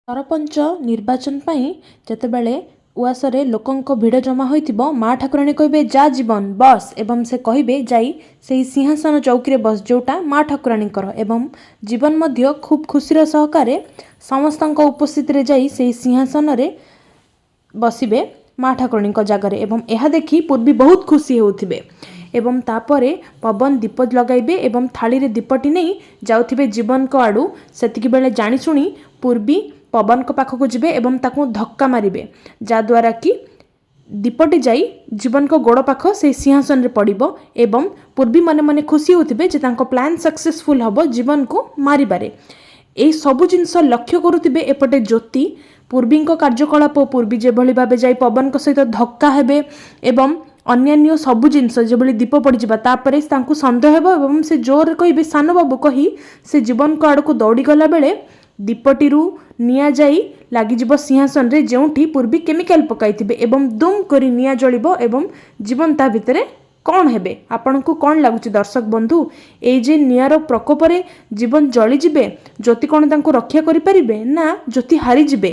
ସରପଞ୍ଚ ନିର୍ବାଚନ ପାଇଁ ଯେତେବେଳେ ଉଆସରେ ଲୋକଙ୍କ ଭିଡ଼ ଜମା ହୋଇଥିବ, ମା ଠାକୁରାଣୀ କହିବେ ଯା ଜୀବନ ବସ୍ ଏବଂ ସେ କହିବେ ଯାଇ ସେହି ସିଂହାସନ ଚୌକିରେ ବସ୍, ଯେଉଁଟା ମା ଠାକୁରାଣୀଙ୍କର। ଏବଂ ଜୀବନ ମଧ୍ୟ ଖୁବ୍ ଖୁସିର ସହକାରେ ସମସ୍ତଙ୍କ ଉପସ୍ଥିତିରେ ଯାଇ ସେହି ସିଂହାସନରେ ବସିବେ ମା ଠାକୁରାଣୀଙ୍କ ଜାଗାରେ। ଏବଂ ଏହା ଦେଖି ପୂର୍ବୀ ବହୁତ ଖୁସି ହେଉଥିବେ ଏବଂ ତାପରେ ପବନ ଦୀପ ଲଗାଇବେ ଏବଂ ଥାଳିରେ ଦୀପଟି ନେଇ ଯାଉଥିବେ ଜୀବନଙ୍କ ଆଡ଼ୁ। ସେତିକି ବେଳେ ଜାଣିଶୁଣି ପୂର୍ବୀ ପବନଙ୍କ ପାଖକୁ ଯିବେ ଏବଂ ତାକୁ ଧକ୍କା ମାରିବେ, ଯାଦ୍ୱାରା କି ଦୀପଟି ଯାଇ ଜୀବନଙ୍କ ଗୋଡ଼ ପାଖ ସେହି ସିଂହାସନରେ ପଡ଼ିବ ଏବଂ ପୂର୍ବୀ ମନେ ମନେ ଖୁସି ହେଉଥିବେ ଯେ ତାଙ୍କ ପ୍ଲାନ୍ ସକ୍ସେସଫୁଲ୍ ହେବ ଜୀବନକୁ ମାରିବାରେ। ଏହି ସବୁ ଜିନିଷ ଲକ୍ଷ୍ୟ କରୁଥିବେ ଏପଟେ ଜ୍ୟୋତି ପୂର୍ବୀଙ୍କ କାର୍ଯ୍ୟକଳାପ, ପୂର୍ବୀ ଯେଭଳି ଭାବେ ଯାଇ ପବନଙ୍କ ସହିତ ଧକ୍କା ହେବେ ଏବଂ ଅନ୍ୟାନ୍ୟ ସବୁ ଜିନିଷ ଯେଭଳି ଦୀପ ପଡ଼ିଯିବା, ତାପରେ ତାଙ୍କୁ ସନ୍ଦେହ ହେବ ଏବଂ ସେ ଜୋରରେ କହିବେ ସାନ ବାବୁ କହି ସେ ଜୀବନଙ୍କ ଆଡ଼କୁ ଦୌଡ଼ିଗଲା ବେଳେ ଦୀପଟିରୁ ନିଆଁ ଯାଇ ଲାଗିଯିବ ସିଂହାସନରେ, ଯେଉଁଠି ପୂର୍ବୀ କେମିକାଲ ପକାଇଥିବେ ଏବଂ ଦୁମ୍ କରି ନିଆଁ ଜଳିବ ଏବଂ ଜୀବନ ତା ଭିତରେ କ'ଣ ହେବେ। ଆପଣଙ୍କୁ କ'ଣ ଲାଗୁଛି ଦର୍ଶକ ବନ୍ଧୁ? ଏଇ ଯେ ନିଆଁର ପ୍ରକୋପରେ ଜୀବନ ଜଳିଯିବେ, ଜ୍ୟୋତି କ'ଣ ତାଙ୍କୁ ରକ୍ଷା କରିପାରିବେ ନା ଜ୍ୟୋତି ହାରିଯିବେ?